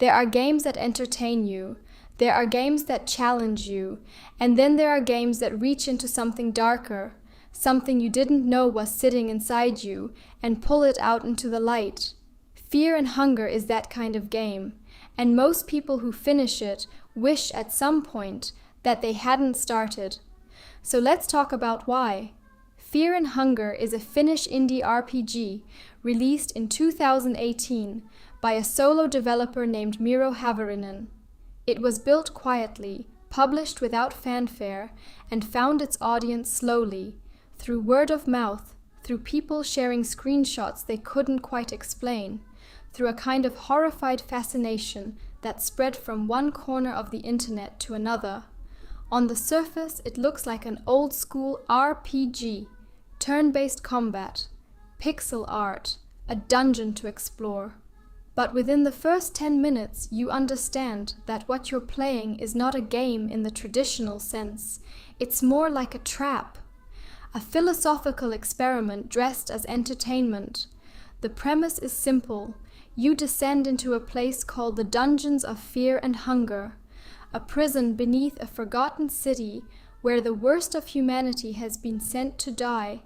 There are games that entertain you, there are games that challenge you, and then there are games that reach into something darker, something you didn't know was sitting inside you, and pull it out into the light. Fear and Hunger is that kind of game, and most people who finish it wish at some point that they hadn't started. So let's talk about why. Fear and Hunger is a Finnish indie RPG released in 2018 by a solo developer named MIRO HAVERINEN. It was built quietly, published without fanfare, and found its audience slowly, through word of mouth, through people sharing screenshots they couldn't quite explain, through a kind of horrified fascination that spread from one corner of the internet to another. On the surface, it looks like an old-school RPG, turn-based combat, pixel art, a dungeon to explore. But within the first 10 minutes, you understand that what you're playing is not a game in the traditional sense. It's more like a trap, a philosophical experiment dressed as entertainment. The premise is simple. You descend into a place called the Dungeons of Fear and Hunger, a prison beneath a forgotten city where the worst of humanity has been sent to die,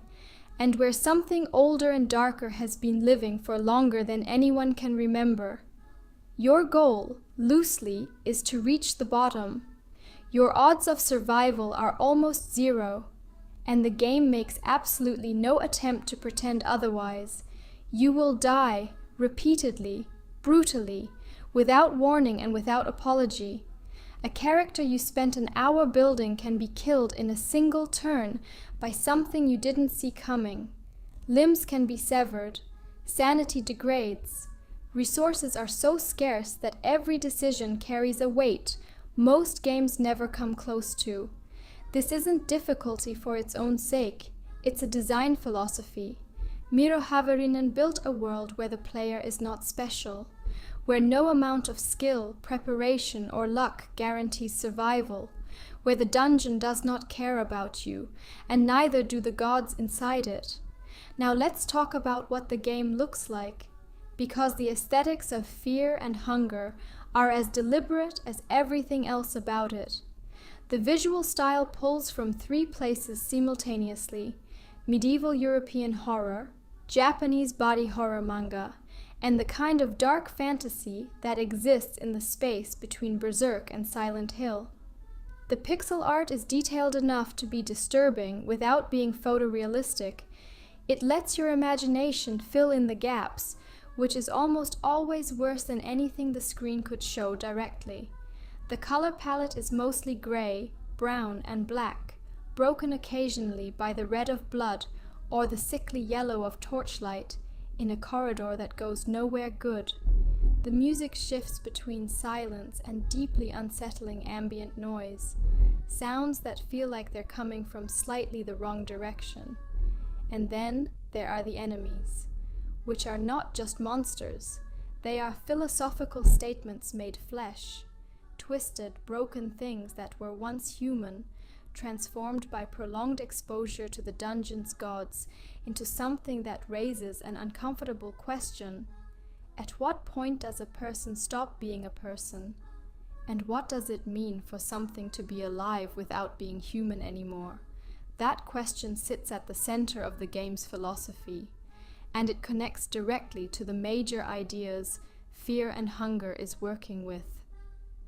and where something older and darker has been living for longer than anyone can remember. Your goal, loosely, is to reach the bottom. Your odds of survival are almost zero, and the game makes absolutely no attempt to pretend otherwise. You will die, repeatedly, brutally, without warning and without apology. A character you spent an hour building can be killed in a single turn by something you didn't see coming. Limbs can be severed. Sanity degrades. Resources are so scarce that every decision carries a weight most games never come close to. This isn't difficulty for its own sake. It's a design philosophy. MIRO HAVERINEN built a world where the player is not special, where no amount of skill, preparation, or luck guarantees survival, where the dungeon does not care about you, and neither do the gods inside it. Now let's talk about what the game looks like, because the aesthetics of Fear and Hunger are as deliberate as everything else about it. The visual style pulls from 3 places simultaneously: medieval European horror, Japanese body horror manga, and the kind of dark fantasy that exists in the space between Berserk and Silent Hill. The pixel art is detailed enough to be disturbing without being photorealistic. It lets your imagination fill in the gaps, which is almost always worse than anything the screen could show directly. The color palette is mostly gray, brown, and black, broken occasionally by the red of blood or the sickly yellow of torchlight in a corridor that goes nowhere good. The music shifts between silence and deeply unsettling ambient noise, sounds that feel like they're coming from slightly the wrong direction. And then there are the enemies, which are not just monsters. They are philosophical statements made flesh, twisted, broken things that were once human, transformed by prolonged exposure to the dungeon's gods into something that raises an uncomfortable question. At what point does a person stop being a person? And what does it mean for something to be alive without being human anymore? That question sits at the center of the game's philosophy, and it connects directly to the major ideas Fear and Hunger is working with.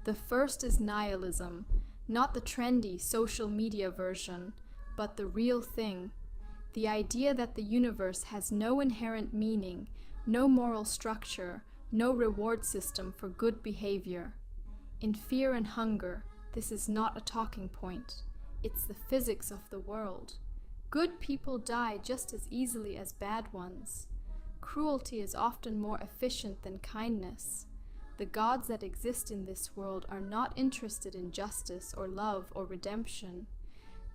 The first is nihilism, not the trendy social media version, but the real thing. The idea that the universe has no inherent meaning, no moral structure, no reward system for good behavior. In Fear and Hunger, this is not a talking point. It's the physics of the world. Good people die just as easily as bad ones. Cruelty is often more efficient than kindness. The gods that exist in this world are not interested in justice or love or redemption.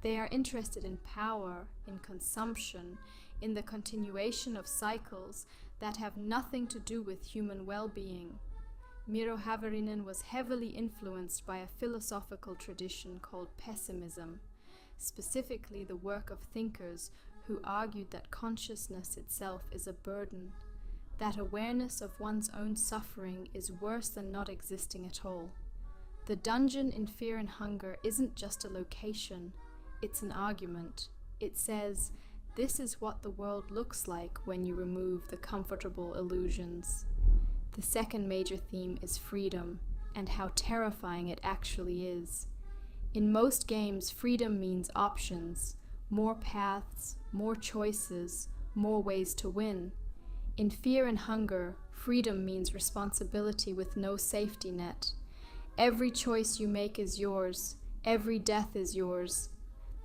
They are interested in power, in consumption, in the continuation of cycles that have nothing to do with human well-being. MIRO HAVERINEN was heavily influenced by a philosophical tradition called pessimism, specifically the work of thinkers who argued that consciousness itself is a burden. that awareness of one's own suffering is worse than not existing at all. The dungeon in Fear and Hunger isn't just a location, it's an argument. It says, this is what the world looks like when you remove the comfortable illusions. The second major theme is freedom, and how terrifying it actually is. In most games, freedom means options, more paths, more choices, more ways to win. In Fear and Hunger, freedom means responsibility with no safety net. Every choice you make is yours, every death is yours.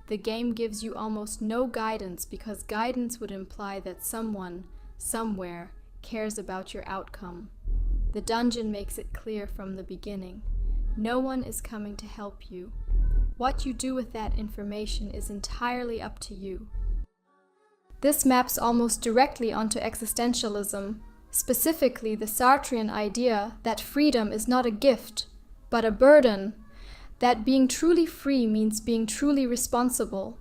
The game gives you almost no guidance because guidance would imply that someone, somewhere, cares about your outcome. The dungeon makes it clear from the beginning. No one is coming to help you. What you do with that information is entirely up to you. This maps almost directly onto existentialism, specifically the Sartrean idea that freedom is not a gift, but a burden, that being truly free means being truly responsible,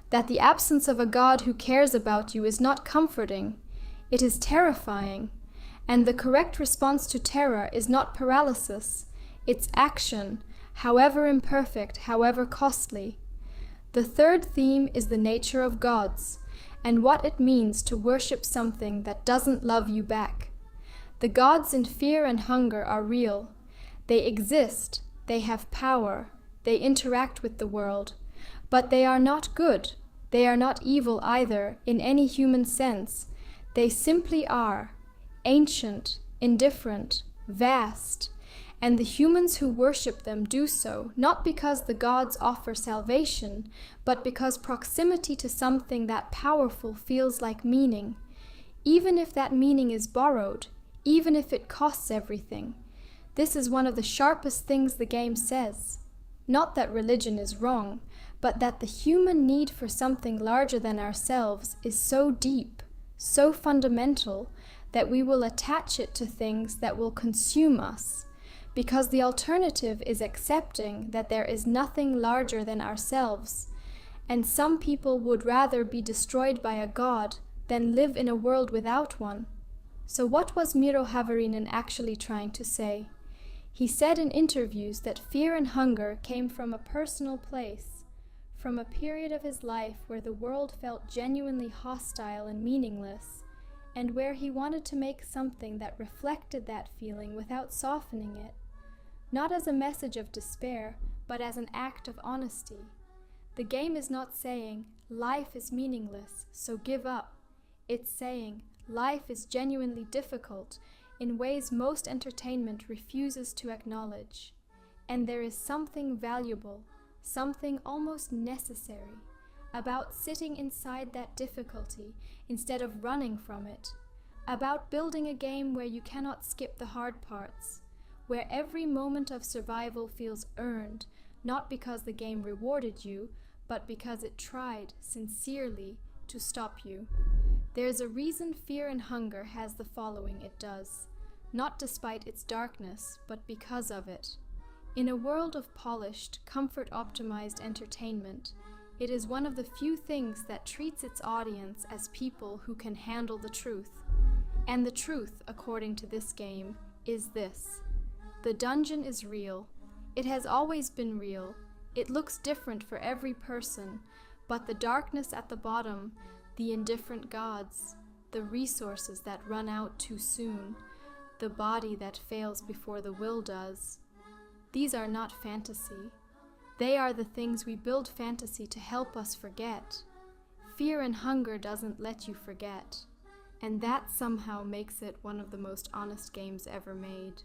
that the absence of a God who cares about you is not comforting, it is terrifying, and the correct response to terror is not paralysis, it's action, however imperfect, however costly. The third theme is the nature of gods, and what it means to worship something that doesn't love you back. The gods in Fear and Hunger are real. They exist, they have power, they interact with the world, but they are not good. They are not evil either, in any human sense. They simply are, ancient, indifferent, vast, and the humans who worship them do so not because the gods offer salvation, but because proximity to something that powerful feels like meaning, even if that meaning is borrowed, even if it costs everything. This is one of the sharpest things the game says. Not that religion is wrong, but that the human need for something larger than ourselves is so deep, so fundamental, that we will attach it to things that will consume us, because the alternative is accepting that there is nothing larger than ourselves, and some people would rather be destroyed by a god than live in a world without one. So what was MIRO HAVERINEN actually trying to say? He said in interviews that Fear and Hunger came from a personal place, from a period of his life where the world felt genuinely hostile and meaningless, and where he wanted to make something that reflected that feeling without softening it, not as a message of despair, but as an act of honesty. The game is not saying, life is meaningless, so give up. It's saying, life is genuinely difficult, in ways most entertainment refuses to acknowledge. And there is something valuable, something almost necessary, about sitting inside that difficulty instead of running from it, about building a game where you cannot skip the hard parts, where every moment of survival feels earned, not because the game rewarded you, but because it tried, sincerely, to stop you. There's a reason Fear and Hunger has the following it does, not despite its darkness, but because of it. In a world of polished, comfort-optimized entertainment, it is one of the few things that treats its audience as people who can handle the truth. And the truth, according to this game, is this. The dungeon is real. It has always been real. It looks different for every person, but the darkness at the bottom, the indifferent gods, the resources that run out too soon, the body that fails before the will does, these are not fantasy. They are the things we build fantasy to help us forget. Fear and Hunger doesn't let you forget, and that somehow makes it one of the most honest games ever made.